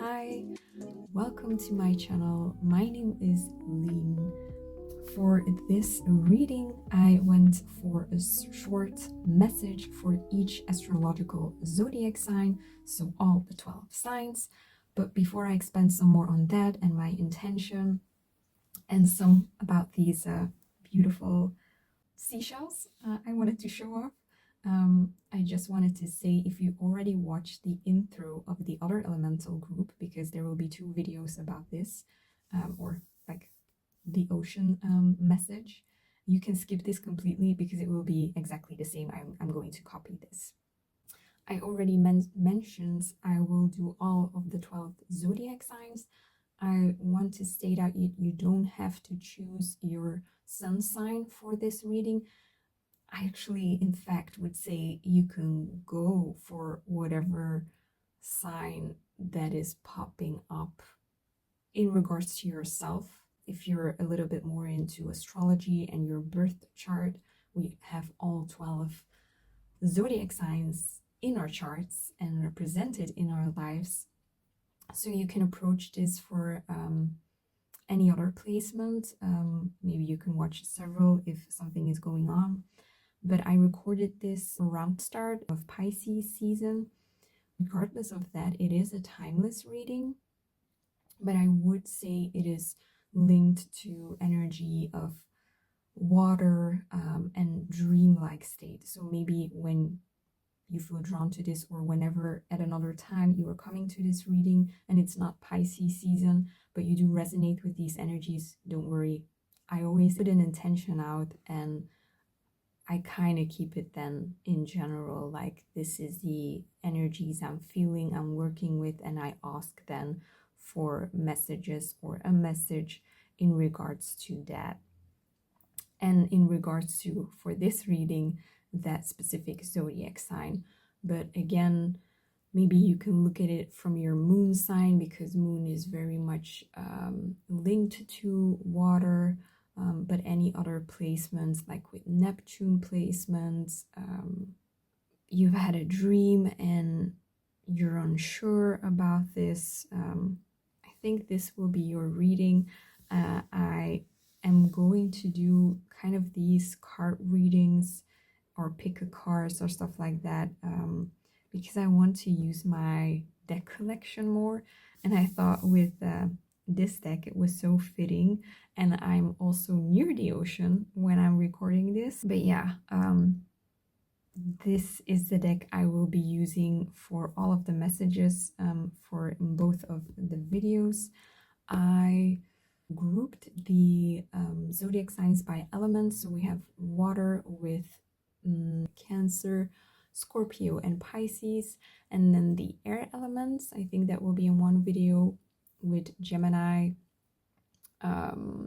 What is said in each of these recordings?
Hi, welcome to my channel. My name is Lean. For this reading, I went for a short message for each astrological zodiac sign, so all the 12 signs. But before I expand some more on that and my intention and some about these beautiful seashells I wanted to show off, I just wanted to say, if you already watched the intro of the other elemental group, because there will be 2 videos about this, or like the ocean message, you can skip this completely because it will be exactly the same. I'm going to copy this. I already mentioned I will do all of the 12 zodiac signs. I want to state out you don't have to choose your sun sign for this reading. I actually, in fact, would say you can go for whatever sign that is popping up in regards to yourself. If you're a little bit more into astrology and your birth chart, we have all 12 zodiac signs in our charts and represented in our lives. So you can approach this for any other placement. Maybe you can watch several if something is going on. But I recorded this around the start of Pisces season. Regardless of that, it is a timeless reading, but I would say it is linked to energy of water and dream-like state. So maybe when you feel drawn to this, or whenever at another time you are coming to this reading and it's not Pisces season, but you do resonate with these energies, don't worry. I always put an intention out and I kind of keep it then in general, like this is the energies I'm feeling, I'm working with, and I ask then for messages or a message in regards to that. And in regards to, for this reading, that specific zodiac sign. But again, maybe you can look at it from your moon sign, because moon is very much linked to water. But any other placements, like with Neptune placements, you've had a dream and you're unsure about this, I think this will be your reading. I am going to do kind of these card readings or pick a card or stuff like that, because I want to use my deck collection more, and I thought with this deck it was so fitting, and I'm also near the ocean when I'm recording this. But yeah, this is the deck I will be using for all of the messages for both of the videos. I grouped the zodiac signs by elements, so we have water with Cancer, Scorpio, and Pisces, and then the air elements, I think that will be in one video with Gemini,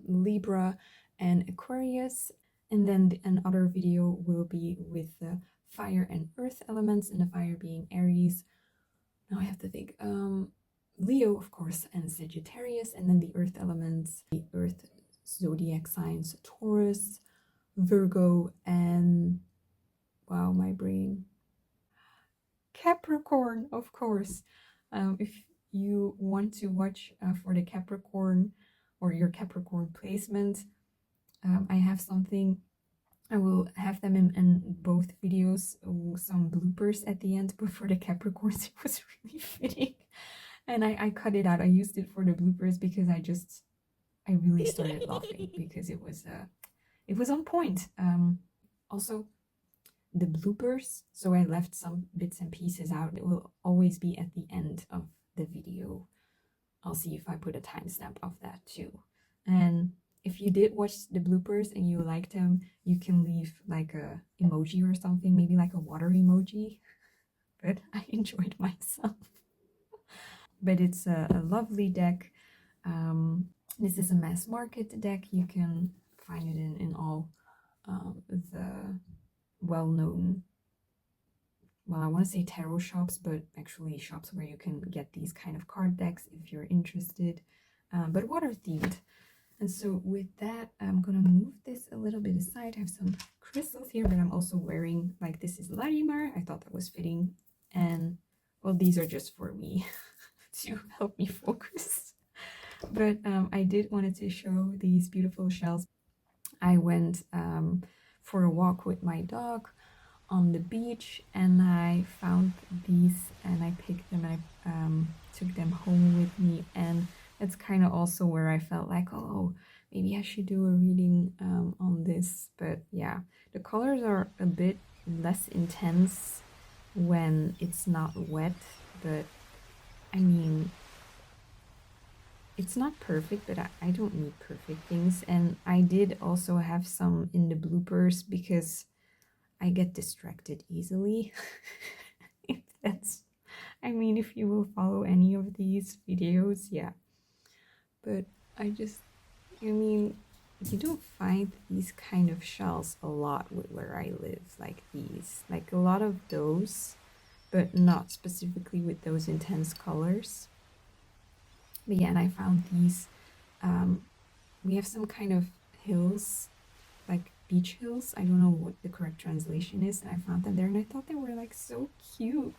Libra, and Aquarius, and then another video will be with the fire and earth elements, and the fire being Aries. Now I have to think, Leo, of course, and Sagittarius, and then the earth elements, the earth zodiac signs, Taurus, Virgo, and wow, my brain, Capricorn, of course. If you want to watch for the Capricorn or your Capricorn placement, I have something. I will have them in both videos, some bloopers at the end, but for the Capricorns it was really fitting. And I cut it out. I used it for the bloopers because I really started laughing because it was on point. Also, the bloopers, so I left some bits and pieces out. It will always be at the end of the video. I'll see if I put a timestamp of that too. And if you did watch the bloopers and you liked them, you can leave like a emoji or something, maybe like a water emoji. But I enjoyed myself. But it's a lovely deck. This is a mass market deck. You can find it in all the well-known, well, I want to say tarot shops, but actually shops where you can get these kind of card decks if you're interested, but water themed. And so with that, I'm gonna move this a little bit aside. I have some crystals here, but I'm also wearing, like, this is 𝐿𝓲𝓮𝓷'𝓼. I thought that was fitting. And well, these are just for me to help me focus. But I did wanted to show these beautiful shells. I went for a walk with my dog on the beach, and I found these and I picked them and I took them home with me. And that's kind of also where I felt like, oh, maybe I should do a reading on this. But yeah, the colors are a bit less intense when it's not wet, but I mean, it's not perfect, but I don't need perfect things. And I did also have some in the bloopers because I get distracted easily. If that's, I mean, if you will follow any of these videos, yeah. But I mean, you don't find these kind of shells a lot where I live, like these. Like a lot of those, but not specifically with those intense colors. But yeah, and I found these. We have some kind of hills, like beach hills. I don't know what the correct translation is. And I found them there, and I thought they were like so cute.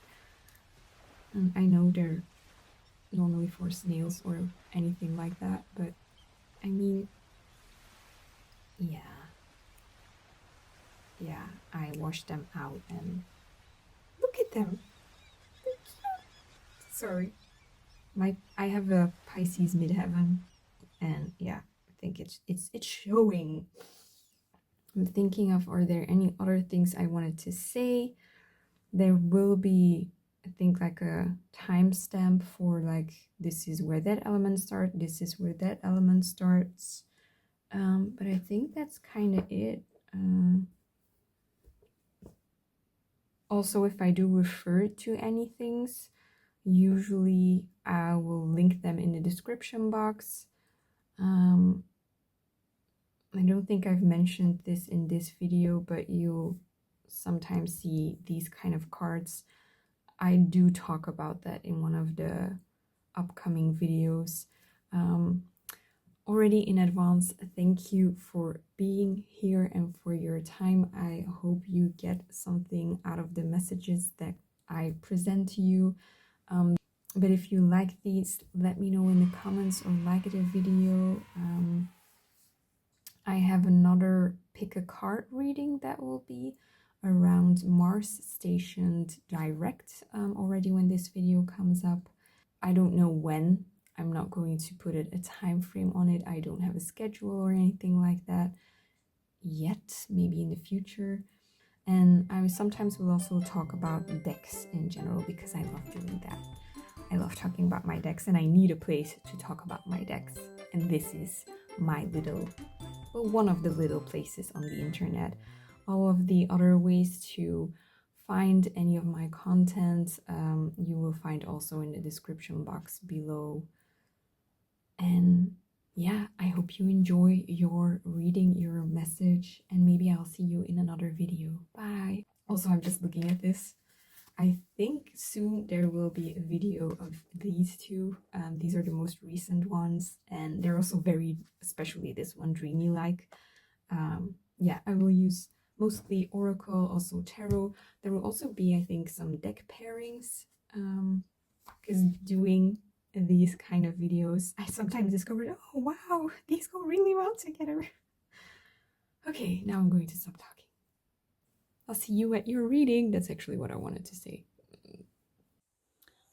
And I know they're normally for snails or anything like that, but I mean, yeah, I washed them out and look at them. They're cute. Sorry, I have a Pisces midheaven, and yeah, I think it's showing. I'm thinking of, are there any other things I wanted to say? There will be, I think, like a timestamp for like, this is where that element starts, this is where that element starts. But I think that's kind of it. Also, if I do refer to any things, usually I will link them in the description box. I don't think I've mentioned this in this video, but you'll sometimes see these kind of cards. I do talk about that in one of the upcoming videos. Already in advance, thank you for being here and for your time. I hope you get something out of the messages that I present to you. But if you like these, let me know in the comments or like the video. I have another pick a card reading that will be around Mars stationed direct already when this video comes up. I don't know when. I'm not going to put a time frame on it. I don't have a schedule or anything like that yet, maybe in the future. And I sometimes will also talk about decks in general because I love doing that. I love talking about my decks, and I need a place to talk about my decks. And this is my little, well, one of the little places on the internet. All of the other ways to find any of my content, you will find also in the description box below. And yeah, I hope you enjoy your reading, your message, and maybe I'll see you in another video. Bye. Also, I'm just looking at this. I think soon there will be a video of these two. These are the most recent ones, and they're also very, especially this one, dreamy like. Yeah, I will use mostly Oracle, also Tarot. There will also be, I think, some deck pairings, because doing these kind of videos, I sometimes discovered, oh wow, these go really well together. Okay, now I'm going to stop talking. I'll see you at your reading. That's actually what I wanted to say.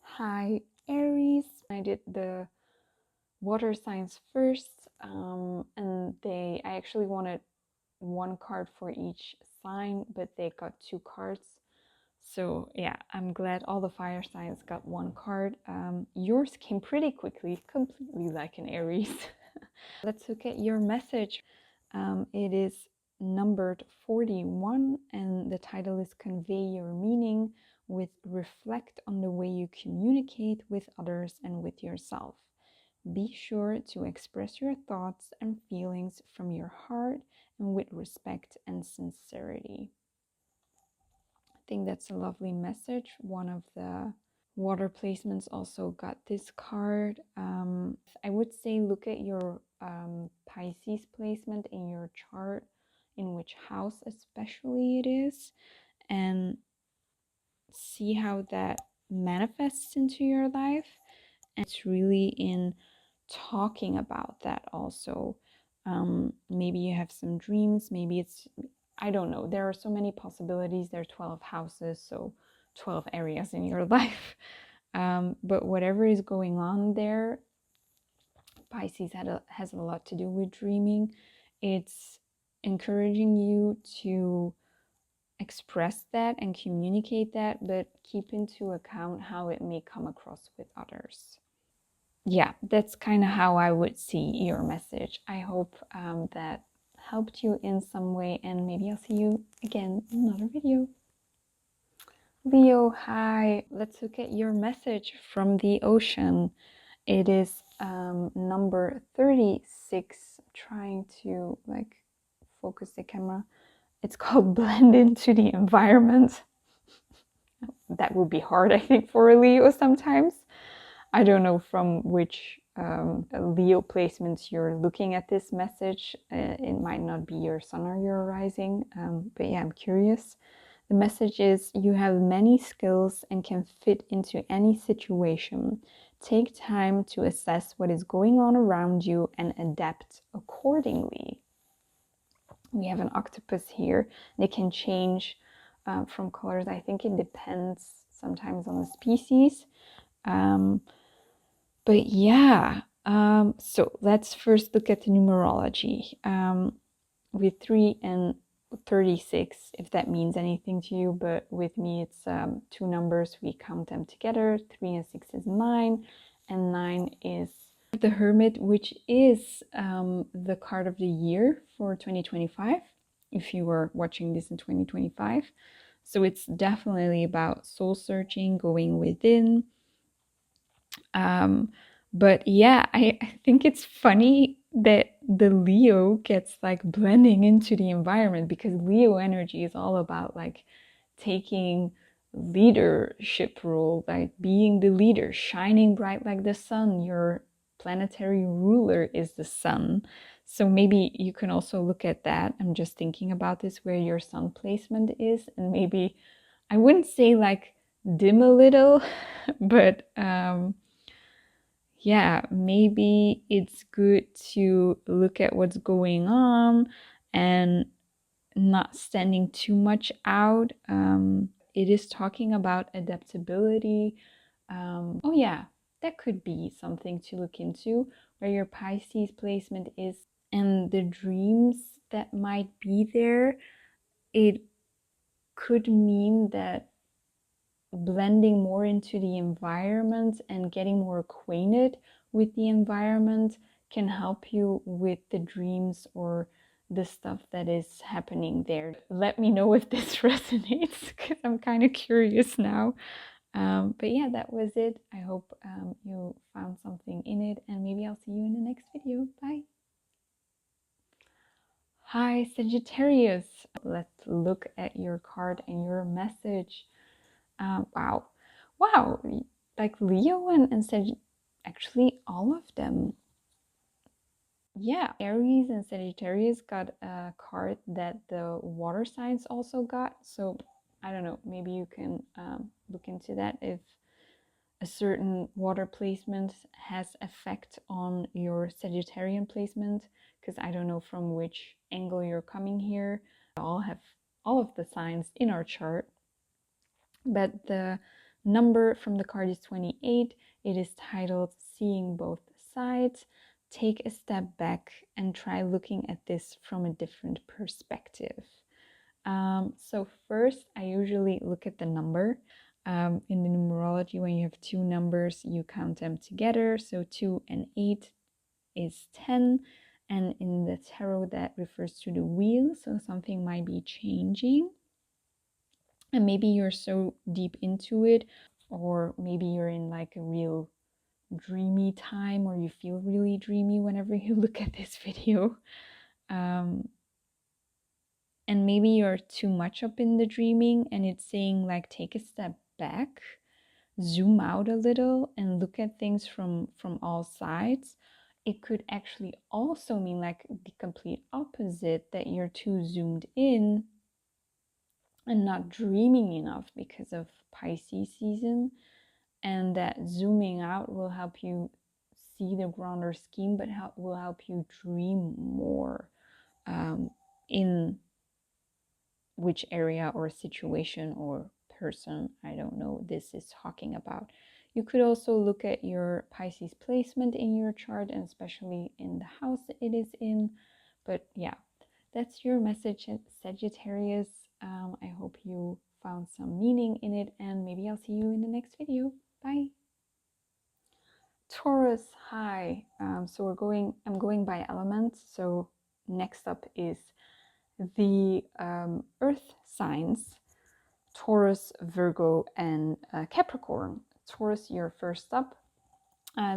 Hi, Aries. I did the water signs first, and I actually wanted one card for each sign, but they got two cards. So yeah, I'm glad all the fire signs got one card. Yours came pretty quickly, completely like an Aries. Let's look at your message. It is numbered 41, and the title is Convey Your Meaning with Reflect on the way you communicate with others and with yourself. Be sure to express your thoughts and feelings from your heart and with respect and sincerity. I think that's a lovely message. One of the water placements also got this card. I would say look at your Pisces placement in your chart, in which house especially it is, and see how that manifests into your life. And it's really in talking about that also. Maybe you have some dreams, maybe it's, I don't know, there are so many possibilities. There are 12 houses, so 12 areas in your life. But whatever is going on there, Pisces has a lot to do with dreaming. It's encouraging you to express that and communicate that, but keep into account how it may come across with others. Yeah, that's kind of how I would see your message. I hope that helped you in some way, and maybe I'll see you again in another video. Leo, hi. Let's look at your message from the ocean. It is number 36. Trying to like focus the camera. It's called Blend Into the Environment. That would be hard, I think, for a Leo sometimes. I don't know from which Leo placements you're looking at this message. It might not be your sun or your rising, but yeah, I'm curious. The message is you have many skills and can fit into any situation. Take time to assess what is going on around you and adapt accordingly. We have an octopus here. They can change from colors. I think it depends sometimes on the species. But yeah, so let's first look at the numerology. With 3 and 36, if that means anything to you, but with me it's two numbers, we count them together. 3 and 6 is 9, and 9 is the Hermit, which is the card of the year for 2025, if you were watching this in 2025. So it's definitely about soul searching, going within. But yeah, I think it's funny that the Leo gets like blending into the environment, because Leo energy is all about like taking leadership role, like being the leader, shining bright like the sun. Your planetary ruler is the sun. So maybe you can also look at that. I'm just thinking about this, where your sun placement is, and maybe I wouldn't say like dim a little, but yeah, maybe it's good to look at what's going on and not standing too much out. It is talking about adaptability. Oh yeah, that could be something to look into, where your Pisces placement is and the dreams that might be there. It could mean that blending more into the environment and getting more acquainted with the environment can help you with the dreams or the stuff that is happening there. Let me know if this resonates, because I'm kind of curious now. But yeah, that was it. I hope you found something in it, and maybe I'll see you in the next video. Bye. Hi, Sagittarius. Let's look at your card and your message. Wow, like Leo and actually all of them. Yeah, Aries and Sagittarius got a card that the water signs also got. So I don't know, maybe you can look into that if a certain water placement has effect on your Sagittarian placement, because I don't know from which angle you're coming here. We all have all of the signs in our chart. But the number from the card is 28. It is titled Seeing Both Sides. Take a step back and try looking at this from a different perspective. So first, I usually look at the number. In the numerology, when you have two numbers, you count them together. So 2 and 8 is 10. And in the tarot, that refers to the wheel. So something might be changing. And maybe you're so deep into it, or maybe you're in like a real dreamy time, or you feel really dreamy whenever you look at this video. And maybe you're too much up in the dreaming, and it's saying like take a step back, zoom out a little, and look at things from all sides. It could actually also mean like the complete opposite, that you're too zoomed in and not dreaming enough because of Pisces season. and that zooming out will help you see the grander scheme, but will help you dream more in which area or situation or person, I don't know, this is talking about. You could also look at your Pisces placement in your chart, and especially in the house it is in. But yeah, that's your message, Sagittarius. I hope you found some meaning in it, and maybe I'll see you in the next video. Bye. Taurus, hi. So I'm going by elements. So next up is the earth signs, Taurus, Virgo, and Capricorn. Taurus, you're first up.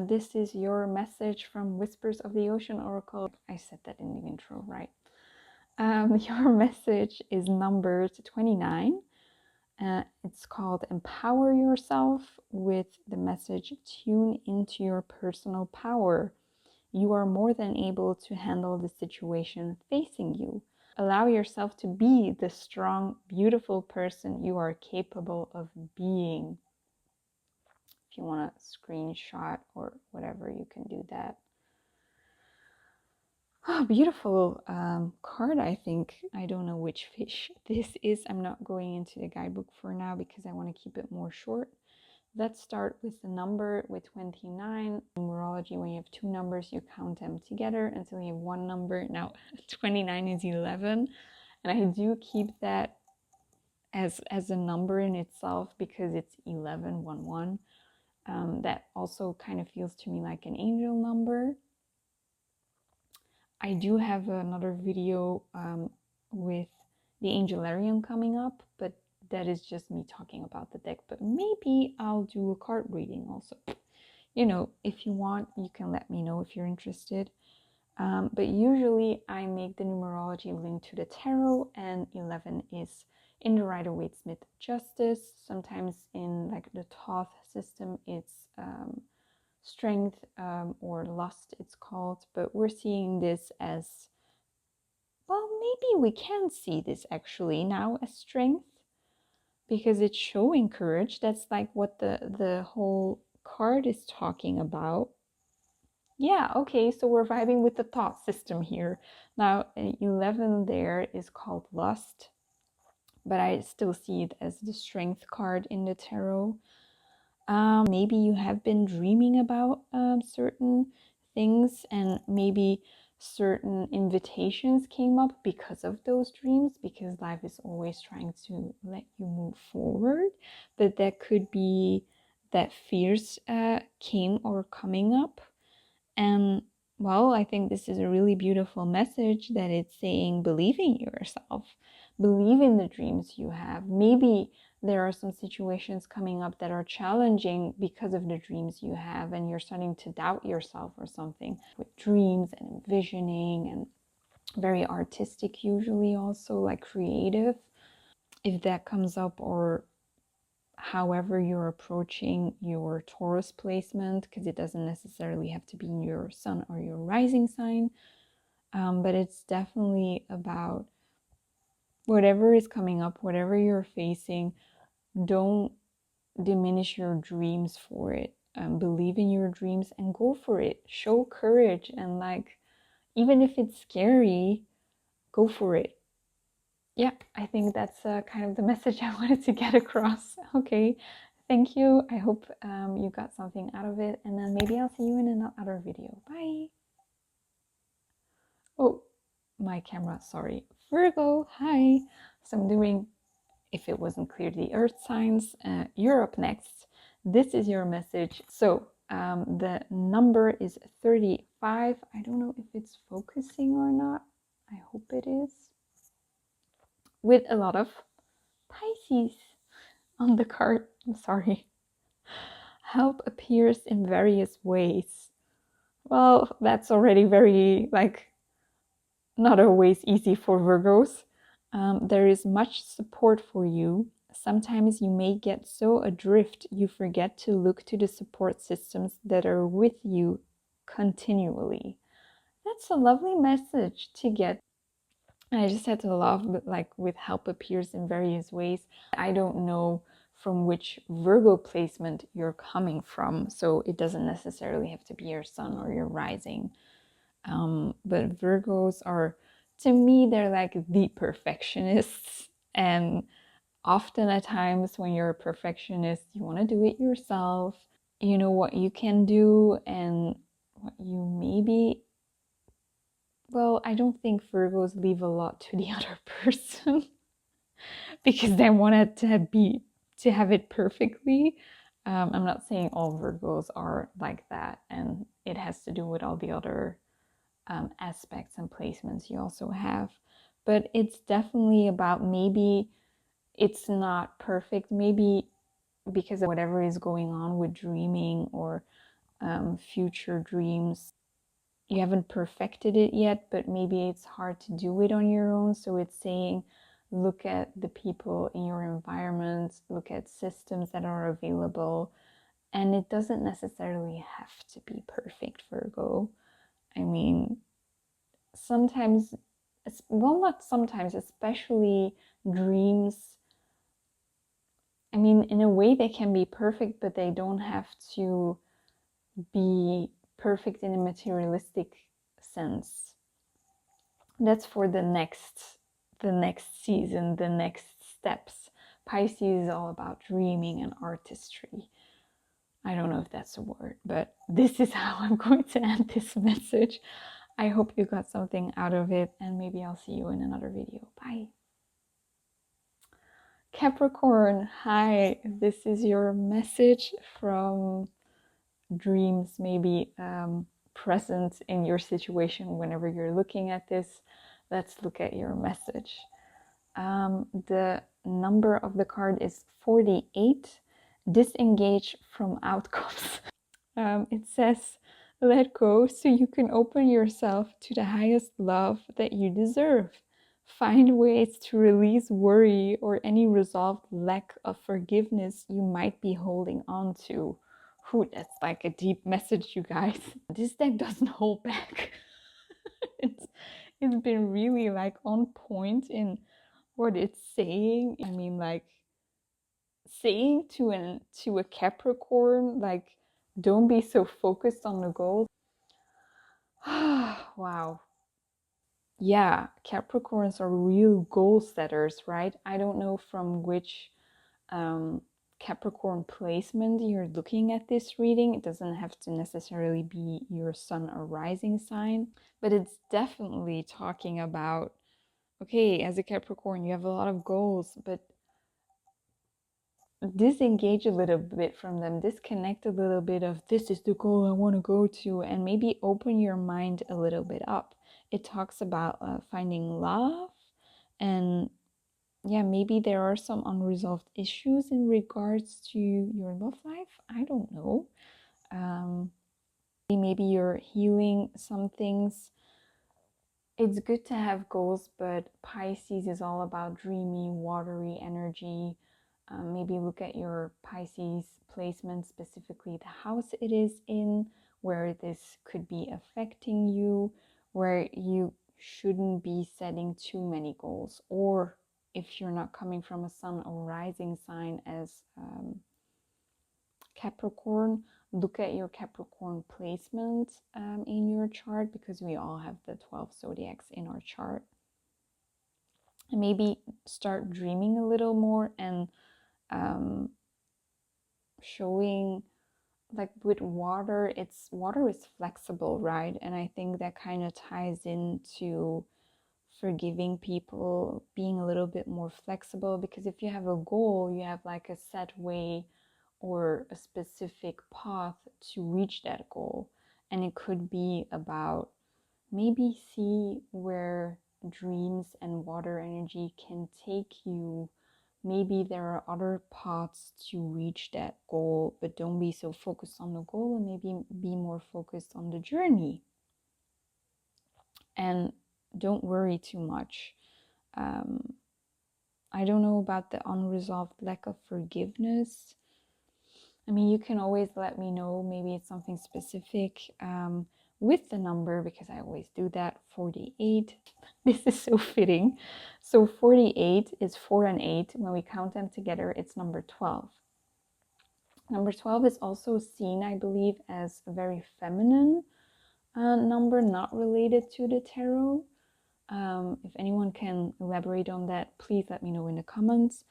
This is your message from Whispers of the Ocean Oracle. I said that in the intro, right? Your message is numbered 29. It's called Empower Yourself, with the message Tune into your personal power. You are more than able to handle the situation facing you. Allow yourself to be the strong, beautiful person you are capable of being. If you want to screenshot or whatever, you can do that. Oh, beautiful card, I think. I don't know which fish this is. I'm not going into the guidebook for now because I want to keep it more short. Let's start with the number with 29. In numerology, when you have two numbers, you count them together until you have one number. Now, 29 is 11. And I do keep that as a number in itself because it's 1111. That also kind of feels to me like an angel number. I do have another video with the 𝐿𝓲𝓮𝓷'𝓼 coming up, but that is just me talking about the deck. But maybe I'll do a card reading also. You know, if you want, you can let me know if you're interested. But usually I make the numerology link to the tarot, and 11 is in the Rider-Waite-Smith Justice. Sometimes in like the Thoth system, it's strength or lust, it's called. But we're seeing this as, well, maybe we can see this actually now as strength because it's showing courage. That's like what the whole card is talking about. Yeah, okay, so we're vibing with the thought system here. Now, 11 there is called lust, but I still see it as the strength card in the tarot. Maybe you have been dreaming about certain things, and maybe certain invitations came up because of those dreams, because life is always trying to let you move forward. But that could be that fears came or coming up. And well, I think this is a really beautiful message that it's saying, believe in yourself, believe in the dreams you have. Maybe there are some situations coming up that are challenging because of the dreams you have, and you're starting to doubt yourself or something. With dreams and envisioning, and very artistic usually, also like creative. If that comes up, or however you're approaching your Taurus placement, because it doesn't necessarily have to be in your sun or your rising sign, but it's definitely about whatever is coming up, whatever you're facing. Don't diminish your dreams for it. Believe in your dreams and go for it. Show courage, and like, even if it's scary, go for it. Yeah, I think that's kind of the message I wanted to get across. Okay, thank you. I hope you got something out of it, and then maybe I'll see you in another video. Bye. Oh, my camera, sorry. Virgo, hi. So I'm doing, if it wasn't clear, the earth signs. You're up next. This is your message. So the number is 35. I don't know if it's focusing or not. I hope it is. With a lot of Pisces on the card. I'm sorry. Help appears in various ways. Well, that's already very, like, not always easy for Virgos. There is much support for you. Sometimes you may get so adrift you forget to look to the support systems that are with you continually. That's a lovely message to get. I just had to laugh, but like, with help appears in various ways. I don't know from which Virgo placement you're coming from. So it doesn't necessarily have to be your sun or your rising. But Virgos are, to me, they're like the perfectionists. And often at times when you're a perfectionist, you want to do it yourself. You know what you can do and what you maybe, well, I don't think Virgos leave a lot to the other person because they want to have it perfectly. I'm not saying all Virgos are like that, and it has to do with all the other aspects and placements you also have. But it's definitely about, maybe it's not perfect, maybe because of whatever is going on with dreaming or future dreams. You haven't perfected it yet, but maybe it's hard to do it on your own. So it's saying, look at the people in your environment, look at systems that are available, and it doesn't necessarily have to be perfect, Virgo. I mean, sometimes, well, not sometimes, especially dreams, I mean, in a way they can be perfect, but they don't have to be perfect in a materialistic sense. That's for the next season, the next steps. Pisces is all about dreaming and artistry. I don't know if that's a word, but this is how I'm going to end this message. I hope you got something out of it, and maybe I'll see you in another video. Bye. Capricorn, hi, this is your message from dreams, maybe present in your situation whenever you're looking at this. Let's look at your message. The number of the card is 48. Disengage from outcomes. It says, let go so you can open yourself to the highest love that you deserve. Find ways to release worry or any resolved lack of forgiveness you might be holding on to. Ooh, that's like a deep message, you guys. This deck doesn't hold back. it's been really like on point in what it's saying. I mean, like saying to a Capricorn, like, don't be so focused on the goal. Wow. Yeah, Capricorns are real goal setters, right? I don't know from which Capricorn placement you're looking at this reading. It doesn't have to necessarily be your sun or rising sign, but it's definitely talking about, okay, as a Capricorn, you have a lot of goals, but disengage a little bit from them, disconnect a little bit of this is the goal I want to go to, and maybe open your mind a little bit up. It talks about finding love, and yeah, maybe there are some unresolved issues in regards to your love life. I don't know. Maybe you're healing some things. It's good to have goals, but Pisces is all about dreamy, watery energy. Maybe look at your Pisces placement, specifically the house it is in, where this could be affecting you, where you shouldn't be setting too many goals. Or if you're not coming from a sun or rising sign as Capricorn, look at your Capricorn placement in your chart, because we all have the 12 zodiacs in our chart. And maybe start dreaming a little more and showing, like with water, water is flexible, right? And I think that kind of ties into forgiving people, being a little bit more flexible, because if you have a goal, you have like a set way or a specific path to reach that goal. And it could be about, maybe see where dreams and water energy can take you. Maybe there are other paths to reach that goal, but don't be so focused on the goal, and maybe be more focused on the journey. And don't worry too much. I don't know about the unresolved lack of forgiveness. I mean, you can always let me know. Maybe it's something specific. with the number, because I always do that, 48. This is so fitting. So 48 is 4 and 8. When we count them together, it's number 12. Number 12 is also seen, I believe, as a very feminine number, not related to the tarot. If anyone can elaborate on that, please let me know in the comments.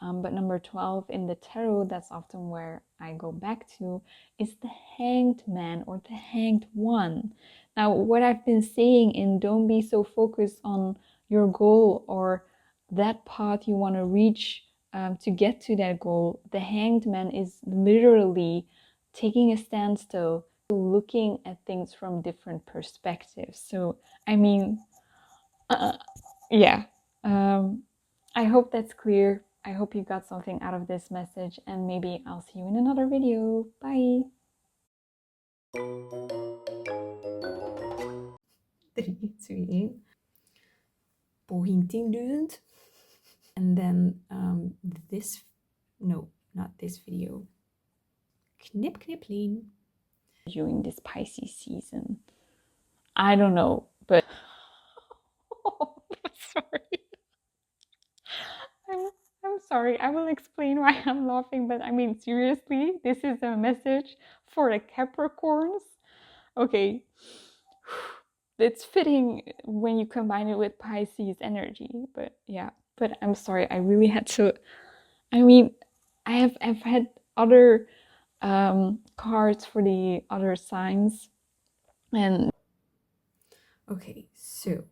But number 12 in the tarot, that's often where I go back to, is the Hanged Man or the Hanged One. Now, what I've been saying in don't be so focused on your goal or that path you want to reach to get to that goal, the Hanged Man is literally taking a standstill, looking at things from different perspectives. So, I mean, yeah. I hope that's clear. I hope you got something out of this message, and maybe I'll see you in another video. Bye. 3, 2, 1. Poging 10.000. And then this, no, not this video. Knip, knip, lean. During this Pisces season. I don't know, but sorry. I'm sorry. I will explain why I'm laughing, but I mean, seriously, this is a message for the Capricorns. Okay. It's fitting when you combine it with Pisces energy, but yeah. But I'm sorry, I really had to. I mean, I've had other cards for the other signs, and okay, so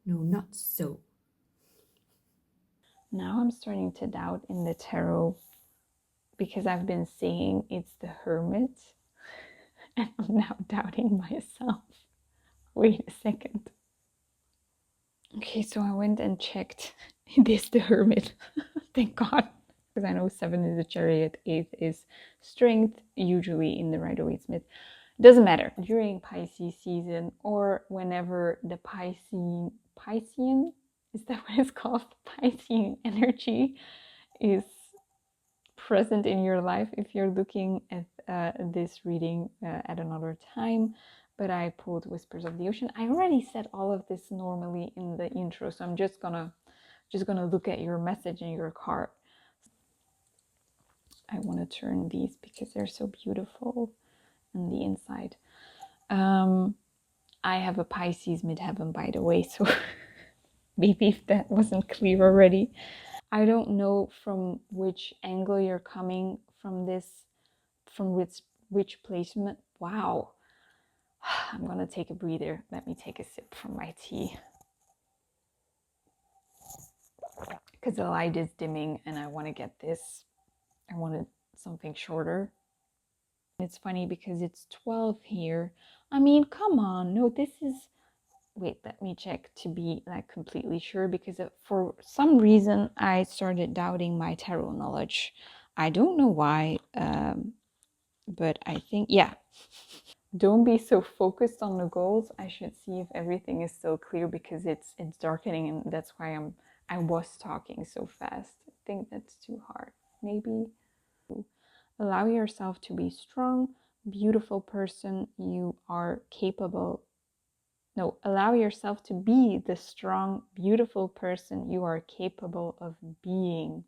not so. now I'm starting to doubt in the tarot because I've been saying it's the Hermit, and I'm now doubting myself. Wait a second. Okay, so I went and checked. It is the Hermit. Thank God. Because I know 7 is a Chariot, 8 is Strength, usually in the Rider-Waite-Smith. Doesn't matter. During Pisces season or whenever the Piscean, is that what it's called? Piscean energy is present in your life. If you're looking at this reading at another time, but I pulled Whispers of the Ocean. I already said all of this normally in the intro, so I'm just gonna look at your message and your card. I want to turn these because they're so beautiful on the inside. I have a Pisces midheaven, by the way, so maybe if that wasn't clear already. I don't know from which angle you're coming from this, from which placement. Wow. I'm gonna take a breather. Let me take a sip from my tea. Because the light is dimming and I want to get this. I wanted something shorter. It's funny because it's 12 here. I mean, come on. No, this is... Wait, let me check to be like completely sure, because for some reason I started doubting my tarot knowledge. I don't know why, but I think, yeah. Don't be so focused on the goals. I should see if everything is still clear because it's darkening, and that's why I was talking so fast. I think that's too hard. Maybe. Allow yourself to be strong, beautiful person you are capable. No, allow yourself to be the strong, beautiful person you are capable of being.